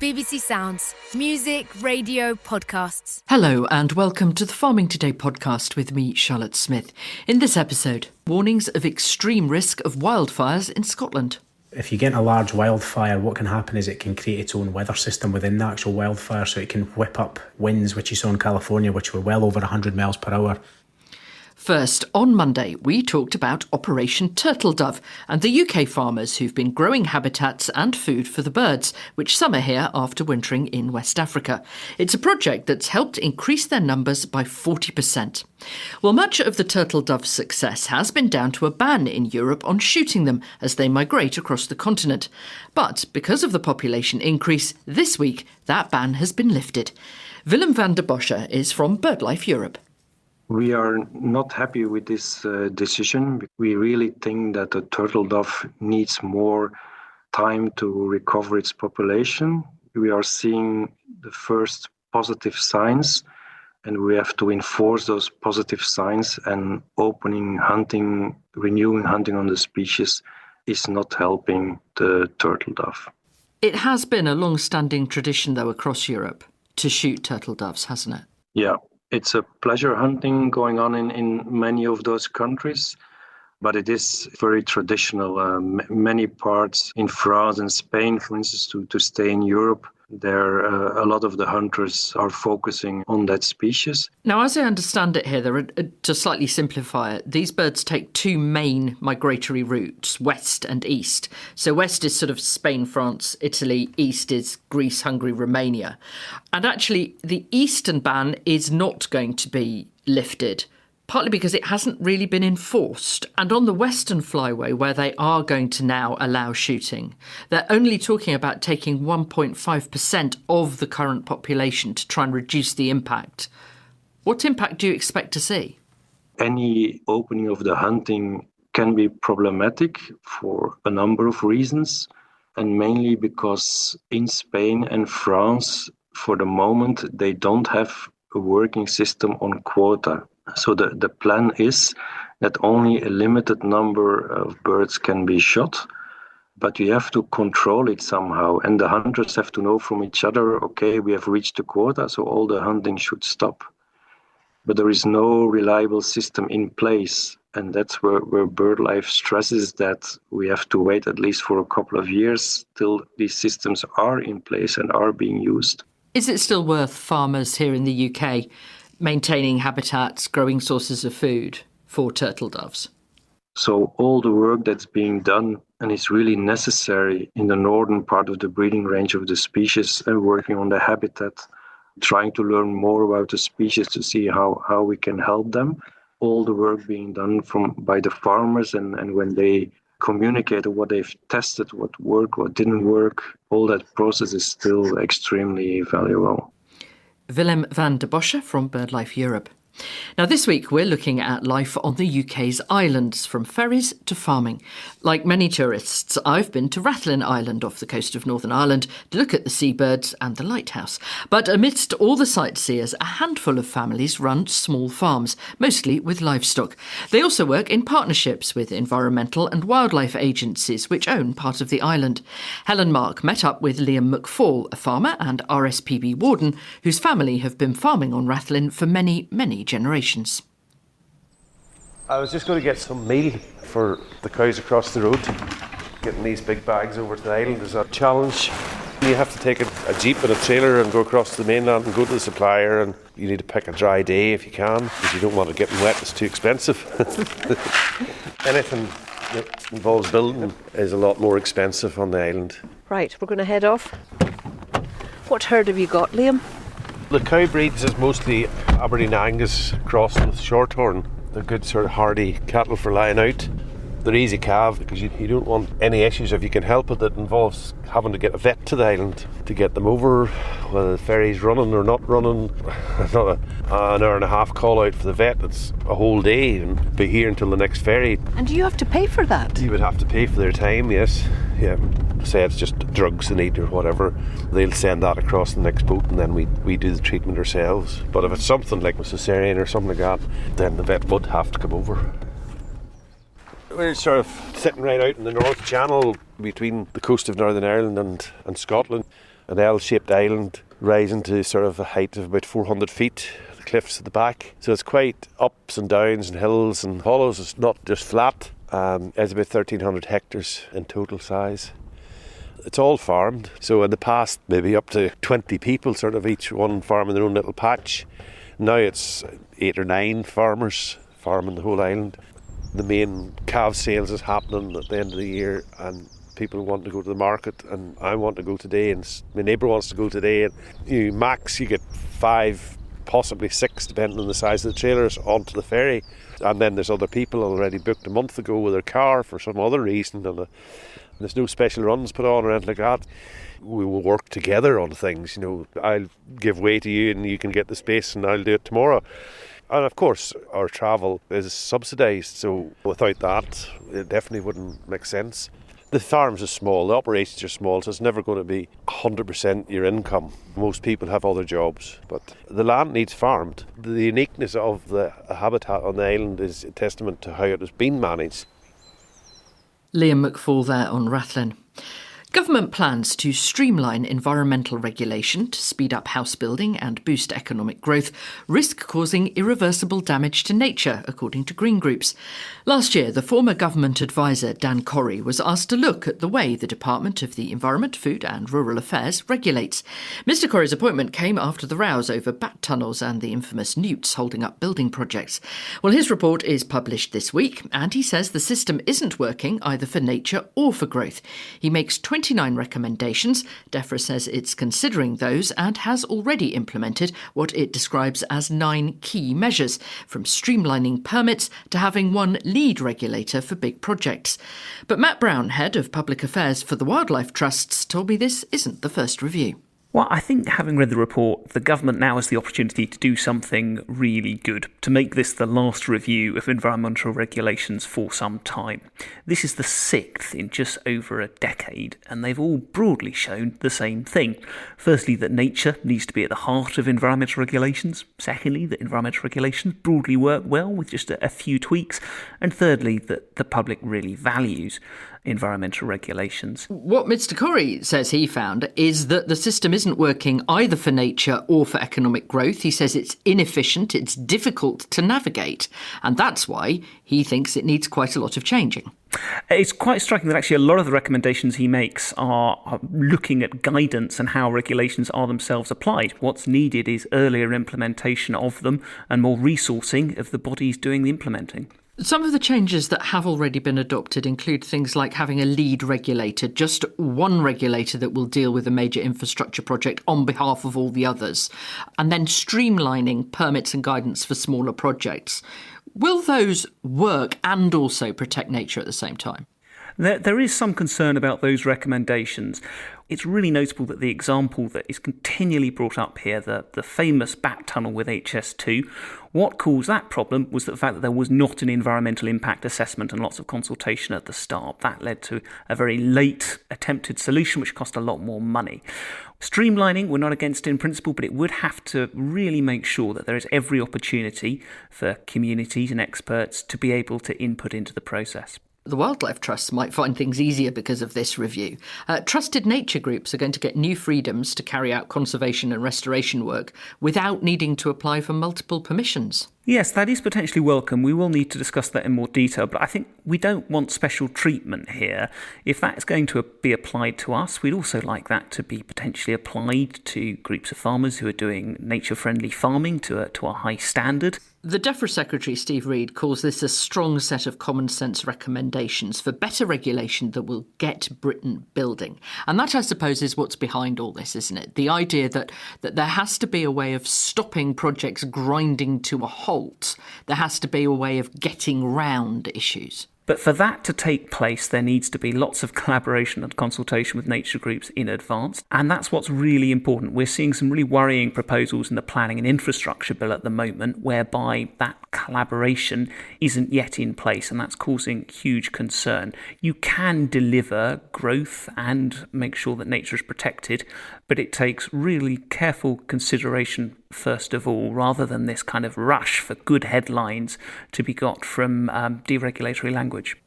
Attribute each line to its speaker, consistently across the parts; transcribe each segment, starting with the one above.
Speaker 1: BBC Sounds. Music, radio, podcasts.
Speaker 2: Hello and welcome to the Farming Today podcast with me, Charlotte Smith. In this episode, warnings of extreme risk of wildfires in Scotland.
Speaker 3: If you get a large wildfire, what can happen is it can create its own weather system within the actual wildfire, so it can whip up winds, which you saw in California, which were well over 100 miles per hour.
Speaker 2: First, on Monday, we talked about Operation Turtle Dove and the UK farmers who've been growing habitats and food for the birds, which some are here after wintering in West Africa. It's a project that's helped increase their numbers by 40%. Well, much of the turtle dove's success has been down to a ban in Europe on shooting them as they migrate across the continent. But because of the population increase, this week that ban has been lifted. Willem van der Bosche is from BirdLife Europe.
Speaker 4: We are not happy with this decision. We really think that the turtle dove needs more time to recover its population. We are seeing the first positive signs, and we have to enforce those positive signs, and renewing hunting on the species is not helping the turtle dove.
Speaker 2: It has been a long-standing tradition, though, across Europe to shoot turtle doves, hasn't it?
Speaker 4: Yeah. It's a pleasure hunting going on in many of those countries, but it is very traditional. Many parts in France and Spain, for instance, to stay in Europe, there a lot of the hunters are focusing on that species.
Speaker 2: Now, as I understand it here, to slightly simplify it, these birds take two main migratory routes, west and east. So west is sort of Spain, France, Italy. East is Greece, Hungary, Romania. And actually, the eastern ban is not going to be lifted, partly because it hasn't really been enforced. And on the western flyway, where they are going to now allow shooting, they're only talking about taking 1.5% of the current population to try and reduce the impact. What impact do you expect to see?
Speaker 4: Any opening of the hunting can be problematic for a number of reasons, and mainly because in Spain and France, for the moment, they don't have a working system on quota. So the plan is that only a limited number of birds can be shot, but you have to control it somehow. And the hunters have to know from each other, okay, we have reached the quota, so all the hunting should stop. But there is no reliable system in place. And that's where BirdLife stresses that we have to wait at least for a couple of years till these systems are in place and are being used.
Speaker 2: Is it still worth farmers here in the UK maintaining habitats, growing sources of food for turtle doves?
Speaker 4: So all the work that's being done and is really necessary in the northern part of the breeding range of the species and working on the habitat, trying to learn more about the species to see how we can help them. All the work being done by the farmers and when they communicate what they've tested, what worked, what didn't work, all that process is still extremely valuable.
Speaker 2: Willem van der Bosche from BirdLife Europe. Now, this week we're looking at life on the UK's islands, from ferries to farming. Like many tourists, I've been to Rathlin Island off the coast of Northern Ireland to look at the seabirds and the lighthouse. But amidst all the sightseers, a handful of families run small farms, mostly with livestock. They also work in partnerships with environmental and wildlife agencies which own part of the island. Helen Mark met up with Liam McFall, a farmer and RSPB warden, whose family have been farming on Rathlin for many, many generations.
Speaker 5: I was just going to get some meal for the cows across the road. Getting these big bags over to the island is a challenge. You have to take a jeep and a trailer and go across the mainland and go to the supplier, and you need to pick a dry day if you can, because you don't want it getting wet, it's too expensive. Anything that involves building is a lot more expensive on the island.
Speaker 6: Right, we're going to head off. What herd have you got, Liam?
Speaker 5: The cow breeds is mostly Aberdeen Angus crossed with Shorthorn. They're good sort of hardy cattle for lying out. They're easy calve because you don't want any issues if you can help it that involves having to get a vet to the island to get them over, whether the ferry's running or not running. It's not an hour and a half call out for the vet, it's a whole day and be here until the next ferry.
Speaker 6: And do you have to pay for that?
Speaker 5: You would have to pay for their time, yes. Yeah. Say it's just drugs they need or whatever, they'll send that across the next boat and then we do the treatment ourselves. But if it's something like a cesarean or something like that, then the vet would have to come over. We're sort of sitting right out in the North Channel between the coast of Northern Ireland and Scotland. an L-shaped island rising to sort of a height of about 400 feet, the cliffs at the back. So it's quite ups and downs and hills and hollows. It's not just flat. It's about 1,300 hectares in total size. It's all farmed. So in the past, maybe up to 20 people, sort of each one farming their own little patch. Now it's 8 or 9 farmers farming the whole island. The main calf sales is happening at the end of the year, and people want to go to the market, and I want to go today, and my neighbour wants to go today. And you get 5, possibly 6, depending on the size of the trailers, onto the ferry. And then there's other people already booked a month ago with their car for some other reason, and there's no special runs put on or anything like that. We will work together on things. I'll give way to you and you can get the space, and I'll do it tomorrow. And of course, our travel is subsidised, so without that, it definitely wouldn't make sense. The farms are small, the operations are small, so it's never going to be 100% your income. Most people have other jobs, but the land needs farmed. The uniqueness of the habitat on the island is a testament to how it has been managed.
Speaker 2: Liam McFall there on Rathlin. Government plans to streamline environmental regulation to speed up house building and boost economic growth risk causing irreversible damage to nature, according to green groups. Last year, the former government advisor Dan Corrie was asked to look at the way the Department of the Environment, Food and Rural Affairs regulates. Mr Corrie's appointment came after the rows over bat tunnels and the infamous newts holding up building projects. Well, his report is published this week, and he says the system isn't working either for nature or for growth. He makes 29 recommendations. DEFRA says it's considering those and has already implemented what it describes as 9 key measures, from streamlining permits to having one lead regulator for big projects. But Matt Brown, head of public affairs for the Wildlife Trusts, told me this isn't the first review.
Speaker 7: Well, I think having read the report, the government now has the opportunity to do something really good, to make this the last review of environmental regulations for some time. This is the 6th in just over a decade, and they've all broadly shown the same thing. Firstly, that nature needs to be at the heart of environmental regulations. Secondly, that environmental regulations broadly work well with just a few tweaks. And thirdly, that the public really values environmental regulations.
Speaker 2: What Mr Corrie says he found is that the system isn't working either for nature or for economic growth. He says it's inefficient, it's difficult to navigate, and that's why he thinks it needs quite a lot of changing.
Speaker 7: It's quite striking that actually a lot of the recommendations he makes are looking at guidance and how regulations are themselves applied. What's needed is earlier implementation of them and more resourcing of the bodies doing the implementing.
Speaker 2: Some of the changes that have already been adopted include things like having a lead regulator, just one regulator that will deal with a major infrastructure project on behalf of all the others, and then streamlining permits and guidance for smaller projects. Will those work and also protect nature at the same time?
Speaker 7: There is some concern about those recommendations. It's really notable that the example that is continually brought up here, the famous bat tunnel with HS2, what caused that problem was the fact that there was not an environmental impact assessment and lots of consultation at the start. That led to a very late attempted solution which cost a lot more money. Streamlining, we're not against in principle, but it would have to really make sure that there is every opportunity for communities and experts to be able to input into the process.
Speaker 2: The Wildlife Trusts might find things easier because of this review. Trusted nature groups are going to get new freedoms to carry out conservation and restoration work without needing to apply for multiple permissions.
Speaker 7: Yes, that is potentially welcome. We will need to discuss that in more detail, but I think we don't want special treatment here. If that's going to be applied to us, we'd also like that to be potentially applied to groups of farmers who are doing nature-friendly farming to a high standard.
Speaker 2: The DEFRA Secretary, Steve Reed, calls this a strong set of common sense recommendations for better regulation that will get Britain building. And that, I suppose, is what's behind all this, isn't it? The idea that there has to be a way of stopping projects grinding to a halt. There has to be a way of getting round issues.
Speaker 7: But for that to take place, there needs to be lots of collaboration and consultation with nature groups in advance. And that's what's really important. We're seeing some really worrying proposals in the planning and infrastructure bill at the moment, whereby that collaboration isn't yet in place, and that's causing huge concern. You can deliver growth and make sure that nature is protected, but it takes really careful consideration first of all, rather than this kind of rush for good headlines to be got from deregulatory language.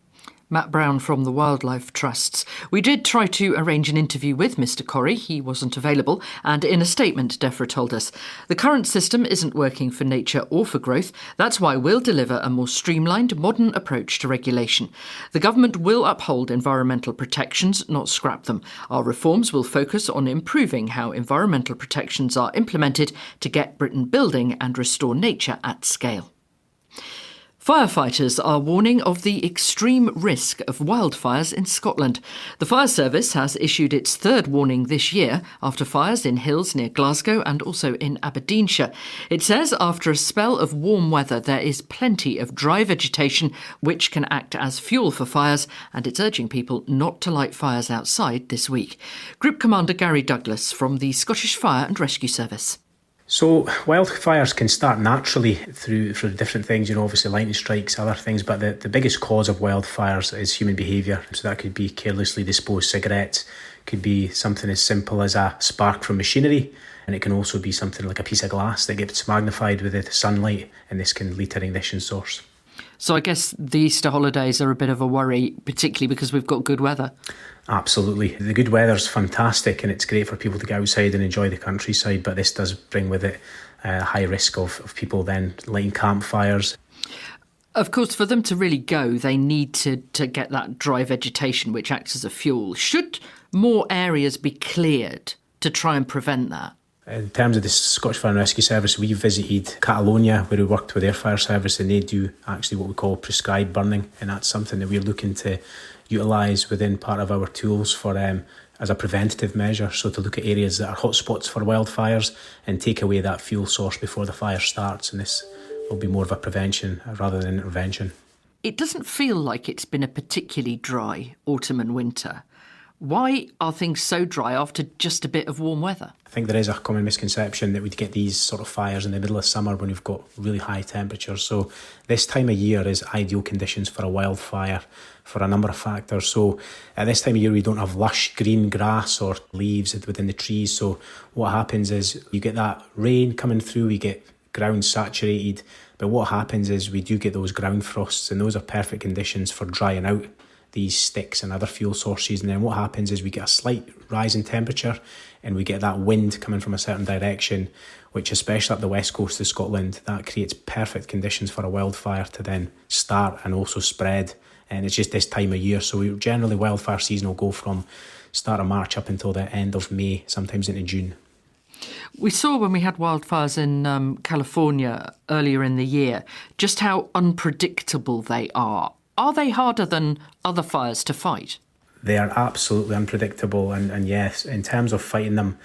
Speaker 2: Matt Brown from the Wildlife Trusts. We did try to arrange an interview with Mr Corrie. He wasn't available, and in a statement, DEFRA told us, the current system isn't working for nature or for growth. That's why we'll deliver a more streamlined, modern approach to regulation. The government will uphold environmental protections, not scrap them. Our reforms will focus on improving how environmental protections are implemented to get Britain building and restore nature at scale. Firefighters are warning of the extreme risk of wildfires in Scotland. The fire service has issued its third warning this year after fires in hills near Glasgow and also in Aberdeenshire. It says after a spell of warm weather there is plenty of dry vegetation which can act as fuel for fires, and it's urging people not to light fires outside this week. Group Commander Gary Douglas from the Scottish Fire and Rescue Service.
Speaker 3: So wildfires can start naturally through different things, obviously lightning strikes, other things, but the biggest cause of wildfires is human behaviour. So that could be carelessly disposed cigarettes, could be something as simple as a spark from machinery, and it can also be something like a piece of glass that gets magnified with the sunlight, and this can lead to an ignition source.
Speaker 2: So I guess the Easter holidays are a bit of a worry, particularly because we've got good weather.
Speaker 3: Absolutely. The good weather's fantastic and it's great for people to get outside and enjoy the countryside, but this does bring with it a high risk of people then lighting campfires.
Speaker 2: Of course, for them to really go, they need to get that dry vegetation which acts as a fuel. Should more areas be cleared to try and prevent that?
Speaker 3: In terms of the Scottish Fire and Rescue Service, we visited Catalonia where we worked with their fire service, and they do actually what we call prescribed burning, and that's something that we're looking to utilise within part of our tools for as a preventative measure. So to look at areas that are hotspots for wildfires and take away that fuel source before the fire starts, and this will be more of a prevention rather than intervention.
Speaker 2: It doesn't feel like it's been a particularly dry autumn and winter. Why are things so dry after just a bit of warm weather?
Speaker 3: I think there is a common misconception that we'd get these sort of fires in the middle of summer when we've got really high temperatures. So this time of year is ideal conditions for a wildfire for a number of factors. So at this time of year we don't have lush green grass or leaves within the trees. So what happens is you get that rain coming through, we get ground saturated. But what happens is we do get those ground frosts, and those are perfect conditions for drying out these sticks and other fuel sources. And then what happens is we get a slight rise in temperature and we get that wind coming from a certain direction, which especially up the west coast of Scotland, that creates perfect conditions for a wildfire to then start and also spread. And it's just this time of year. So generally wildfire season will go from start of March up until the end of May, sometimes into June.
Speaker 2: We saw when we had wildfires in California earlier in the year just how unpredictable they are. Are they harder than other fires to fight?
Speaker 3: They are absolutely unpredictable, and yes, in terms of fighting them,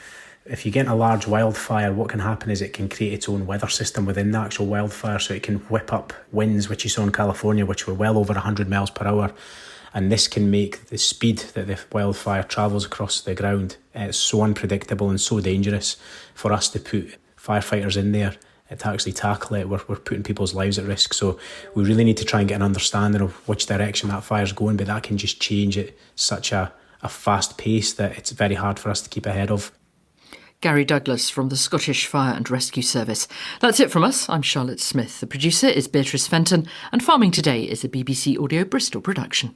Speaker 3: if you get a large wildfire, what can happen is it can create its own weather system within the actual wildfire, so it can whip up winds, which you saw in California, which were well over 100 miles per hour, and this can make the speed that the wildfire travels across the ground so unpredictable and so dangerous for us to put firefighters in there to actually tackle it. We're putting people's lives at risk, so we really need to try and get an understanding of which direction that fire's going, but that can just change at such a fast pace that it's very hard for us to keep ahead of.
Speaker 2: Gary Douglas from the Scottish Fire and Rescue Service. That's it from us. I'm Charlotte Smith. The producer is Beatrice Fenton, and Farming Today is a BBC Audio Bristol production.